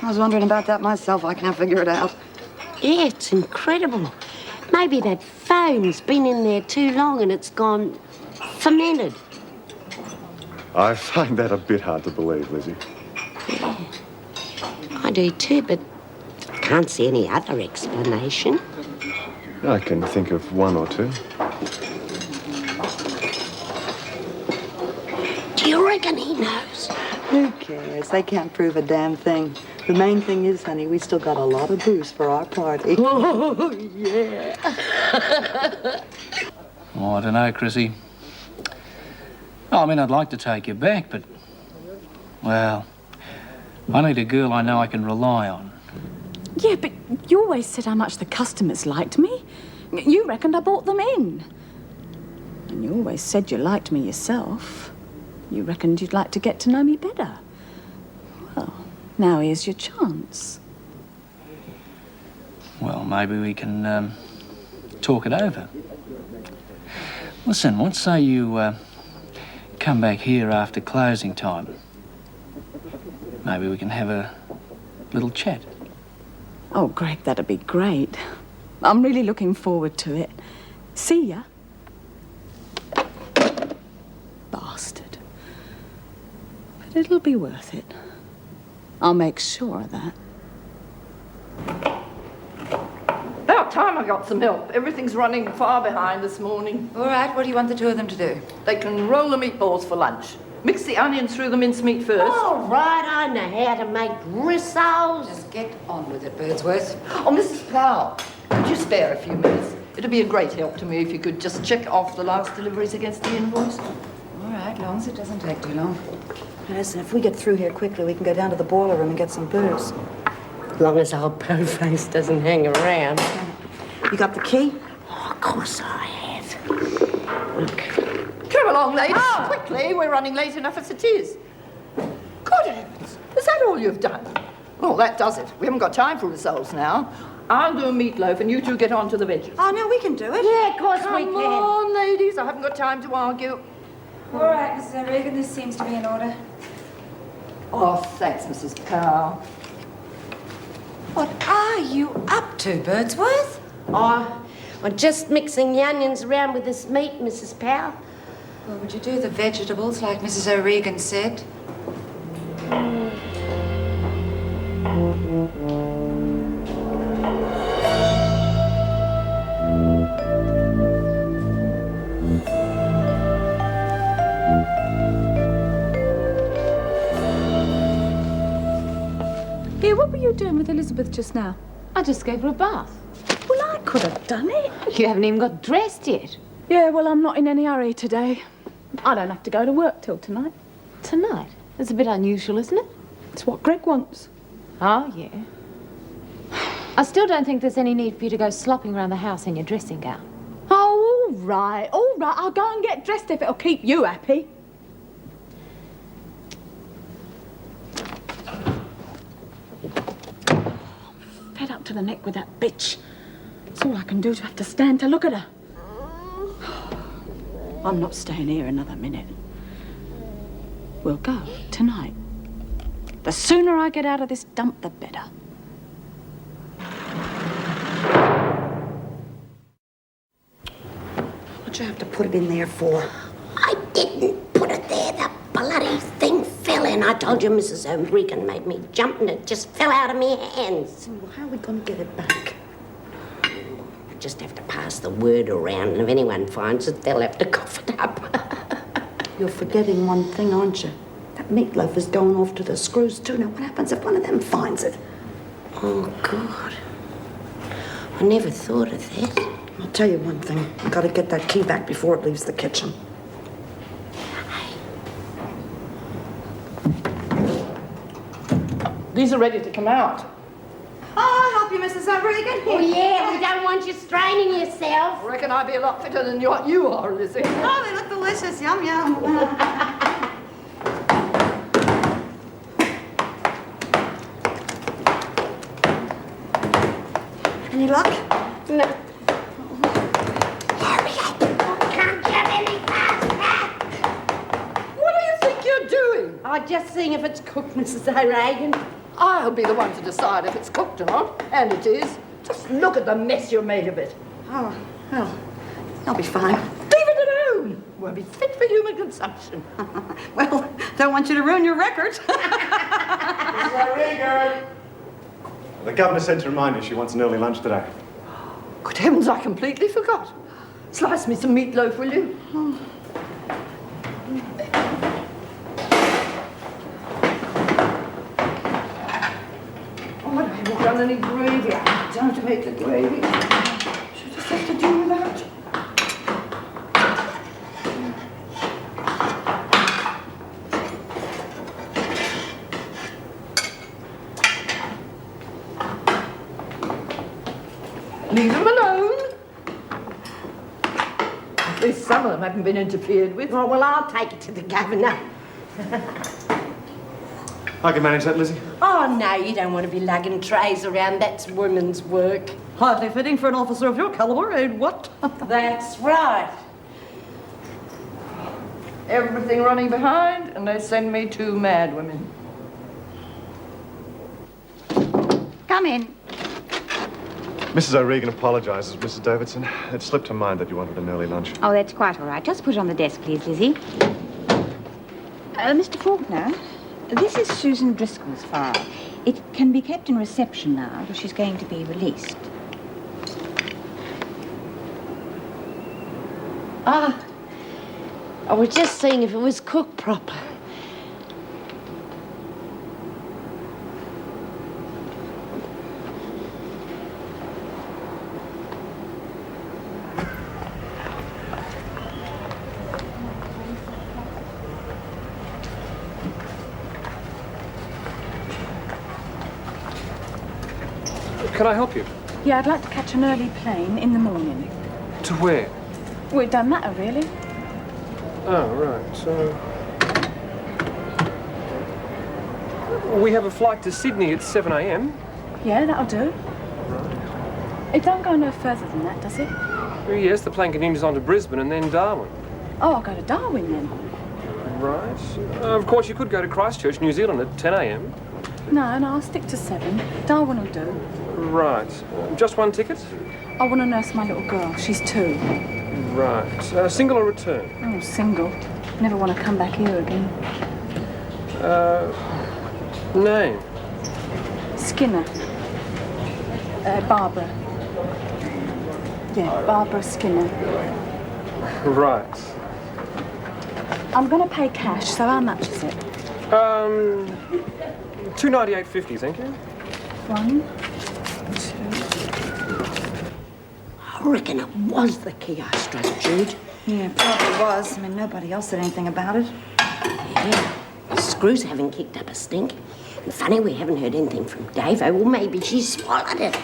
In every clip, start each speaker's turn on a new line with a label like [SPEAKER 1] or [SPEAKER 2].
[SPEAKER 1] I was wondering about that myself. I can't figure it out.
[SPEAKER 2] Yeah, it's incredible. Maybe that foam's been in there too long and it's gone fermented.
[SPEAKER 3] I find that a bit hard to believe, Lizzie.
[SPEAKER 2] Yeah, I do too, but I can't see any other explanation.
[SPEAKER 3] I can think of one or two.
[SPEAKER 2] Do you reckon he knows?
[SPEAKER 1] Who cares? They can't prove a damn thing. The main thing is, honey, we still got a lot of booze for our party.
[SPEAKER 2] Oh, yeah.
[SPEAKER 4] Oh, I don't know, Chrissy. I mean, I'd like to take you back, but, well, I need a girl I know I can rely on.
[SPEAKER 5] Yeah, but you always said how much the customers liked me. You reckoned I brought them in. And you always said you liked me yourself. You reckoned you'd like to get to know me better. Well, now here's your chance.
[SPEAKER 4] Well, maybe we can talk it over. Listen, what say you come back here after closing time? Maybe we can have a little chat.
[SPEAKER 5] Oh, Greg, that'd be great. I'm really looking forward to it. See ya. Bastard. But it'll be worth it. I'll make sure of that.
[SPEAKER 6] About time I got some help. Everything's running far behind this morning.
[SPEAKER 1] All right, what do you want the two of them to do?
[SPEAKER 6] They can roll the meatballs for lunch. Mix the onions through the mincemeat first.
[SPEAKER 2] All right, I know how to make rissoles.
[SPEAKER 1] Just get on with it, Birdsworth.
[SPEAKER 6] Oh, Mrs. Powell, could you spare a few minutes? It'd be a great help to me if you could just check off the last deliveries against the invoice.
[SPEAKER 1] All right, long as it doesn't take too long. Listen, if we get through here quickly, we can go down to the boiler room and get some booze.
[SPEAKER 2] As long as old Poface doesn't hang around.
[SPEAKER 1] You got the key?
[SPEAKER 2] Oh, of course I have. Look.
[SPEAKER 6] Come along, ladies. Quickly, we're running late enough as it is. Good heavens, is that all you've done? Well, that does it. We haven't got time for ourselves now. I'll do a meatloaf and you two get on to the veggies.
[SPEAKER 1] Oh, no, we can do it.
[SPEAKER 2] Yeah, of course we
[SPEAKER 6] Come
[SPEAKER 2] can.
[SPEAKER 6] on, ladies. I haven't got time to argue.
[SPEAKER 7] All right, Mrs. O'Regan, this seems to be in order.
[SPEAKER 6] Oh, thanks, Mrs. Powell.
[SPEAKER 1] What are you up to, Birdsworth?
[SPEAKER 2] Oh, I'm just mixing the onions around with this meat, Mrs. Powell.
[SPEAKER 1] Well, would you do the vegetables like Mrs. O'Regan said?
[SPEAKER 5] Here, what were you doing with Elizabeth just now?
[SPEAKER 7] I just gave her a bath.
[SPEAKER 5] Well, I could have done it.
[SPEAKER 7] You haven't even got dressed yet.
[SPEAKER 5] Yeah, well, I'm not in any hurry today. I don't have to go to work till tonight.
[SPEAKER 7] Tonight? That's a bit unusual, isn't it?
[SPEAKER 5] It's what Greg wants.
[SPEAKER 7] Oh, yeah. I still don't think there's any need for you to go slopping around the house in your dressing gown.
[SPEAKER 5] Oh, all right. I'll go and get dressed if it'll keep you happy. I'm fed up to the neck with that bitch. It's all I can do to have to stand to look at her. I'm not staying here another minute. We'll go tonight. The sooner I get out of this dump, the better.
[SPEAKER 1] What'd you have to put it in there for?
[SPEAKER 2] I didn't put it there. The bloody thing fell in. I told you Mrs. O'Regan made me jump and it just fell out of my hands.
[SPEAKER 1] Well, how are we going to get it back?
[SPEAKER 2] I just have to pass the word around, and if anyone finds it, they'll have to cough it up.
[SPEAKER 1] You're forgetting one thing, aren't you? That meatloaf is going off to the screws, too. Now, what happens if one of them finds it?
[SPEAKER 2] Oh, God. I never thought of that.
[SPEAKER 1] I'll tell you one thing. I've got to get that key back before it leaves the kitchen.
[SPEAKER 6] These are ready to come out.
[SPEAKER 1] I'll help you, Mrs. O'Regan.
[SPEAKER 2] Oh, yeah, we don't want you straining yourself.
[SPEAKER 6] I reckon I'd be a lot fitter than what you are, Lizzie.
[SPEAKER 1] Oh, they look delicious. Yum, yum. Any luck?
[SPEAKER 2] No. Hurry up. Can't get any faster.
[SPEAKER 6] What do you think you're doing?
[SPEAKER 2] I'm just seeing if it's cooked, Mrs. O'Regan.
[SPEAKER 6] I'll be the one to decide if it's cooked or not. And it is. Just look at the mess you made of it.
[SPEAKER 1] Oh, well, I'll be fine.
[SPEAKER 6] Leave it alone. Won't be fit for human consumption.
[SPEAKER 1] Well, don't want you to ruin your record.
[SPEAKER 3] Mrs. O'Regan! The governor said to remind you she wants an early lunch today.
[SPEAKER 6] Good heavens, I completely forgot. Slice me some meatloaf, will you? Oh, I haven't done any gravy. I haven't time to make the gravy. Should just have to do with that. Leave them alone. At least some of them haven't been interfered with.
[SPEAKER 2] Oh, well, I'll take it to the governor.
[SPEAKER 3] I can manage that, Lizzie.
[SPEAKER 2] Oh, no, you don't want to be lugging trays around. That's women's work.
[SPEAKER 1] Hardly fitting for an officer of your caliber, eh? What?
[SPEAKER 2] That's right.
[SPEAKER 6] Everything running behind, and they send me 2 mad women.
[SPEAKER 5] Come in.
[SPEAKER 3] Mrs. O'Regan apologises, Mrs. Davidson. It slipped her mind that you wanted an early lunch.
[SPEAKER 8] Oh, that's quite all right. Just put it on the desk, please, Lizzie. Mr. Faulkner, this is Susan Driscoll's file. It can be kept in reception now, because she's going to be released.
[SPEAKER 2] Ah, I was just seeing if it was cooked proper.
[SPEAKER 9] Can I help you?
[SPEAKER 5] Yeah, I'd like to catch an early plane in the morning.
[SPEAKER 9] To where?
[SPEAKER 5] Well, it don't matter, really.
[SPEAKER 9] Oh, right. So... we have a flight to Sydney at 7 a.m.
[SPEAKER 5] Yeah, that'll do. It don't go no further than that, does it?
[SPEAKER 9] Yes, the plane continues on to Brisbane and then Darwin.
[SPEAKER 5] Oh, I'll go to Darwin then.
[SPEAKER 9] Right. Of course, you could go to Christchurch, New Zealand at 10 a.m.
[SPEAKER 5] No, I'll stick to 7. Darwin will do.
[SPEAKER 9] Right. Just one ticket?
[SPEAKER 5] I want to nurse my little girl. She's 2.
[SPEAKER 9] Right. Single or return?
[SPEAKER 5] Oh, single. Never want to come back here again.
[SPEAKER 9] Name?
[SPEAKER 5] Skinner. Barbara. Yeah, Barbara Skinner.
[SPEAKER 9] Right.
[SPEAKER 5] I'm going to pay cash, so how much is it?
[SPEAKER 9] $298.50, thank you.
[SPEAKER 5] 1, 2...
[SPEAKER 2] I reckon it was the key I struck, Jude.
[SPEAKER 1] Yeah, probably was. I mean, nobody else said anything about it.
[SPEAKER 2] Yeah. The screws haven't kicked up a stink. And funny, we haven't heard anything from Davo. Well, maybe she swallowed it.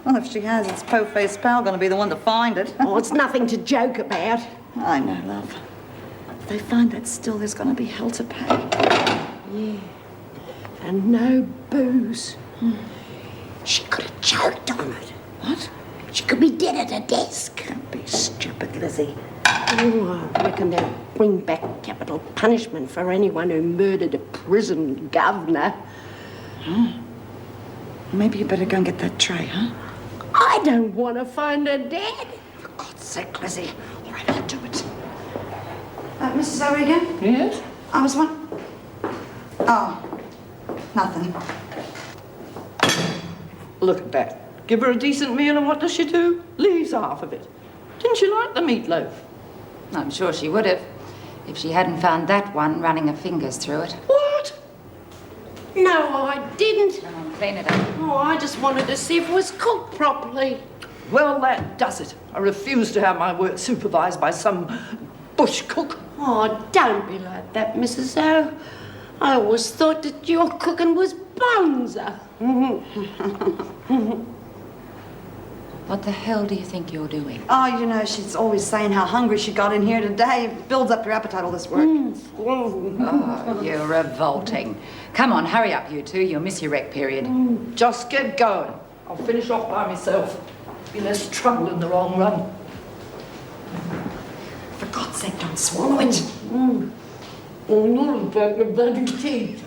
[SPEAKER 1] Well, if she has, it's po-faced pal going to be the one to find it.
[SPEAKER 2] Oh, it's nothing to joke about.
[SPEAKER 1] I know, love. If they find that still, there's going to be hell to pay.
[SPEAKER 2] Yeah. And no booze. She could have choked on it.
[SPEAKER 1] What?
[SPEAKER 2] She could be dead at her desk.
[SPEAKER 1] Don't be stupid, Lizzie.
[SPEAKER 2] Oh, I reckon they'll bring back capital punishment for anyone who murdered a prison governor.
[SPEAKER 1] Maybe you better go and get that tray, huh?
[SPEAKER 2] I don't want to find her dead.
[SPEAKER 1] For God's sake, Lizzie. All right, I'll do it. Mrs. O'Regan?
[SPEAKER 6] Yes?
[SPEAKER 1] I was one... Oh, nothing.
[SPEAKER 6] Look at that. Give her a decent meal and what does she do? Leaves half of it. Didn't she like the meatloaf?
[SPEAKER 8] I'm sure she would have, if she hadn't found that one running her fingers through it.
[SPEAKER 6] What?
[SPEAKER 2] No, I didn't.
[SPEAKER 8] Clean it up.
[SPEAKER 2] Oh, I just wanted to see if it was cooked properly.
[SPEAKER 6] Well, that does it. I refuse to have my work supervised by some bush cook.
[SPEAKER 2] Oh, don't be like that, Mrs. O. I always thought that your cooking was bonza.
[SPEAKER 8] What the hell do you think you're doing?
[SPEAKER 1] Oh, you know, she's always saying how hungry she got in here today. It builds up your appetite, all this work.
[SPEAKER 8] Oh, you're revolting. Come on, hurry up, you two. You'll miss your rec period.
[SPEAKER 6] Just get going. I'll finish off by myself. Be less trouble in the long run.
[SPEAKER 1] For God's sake, don't swallow it.
[SPEAKER 2] Oh, not about my bloody teeth.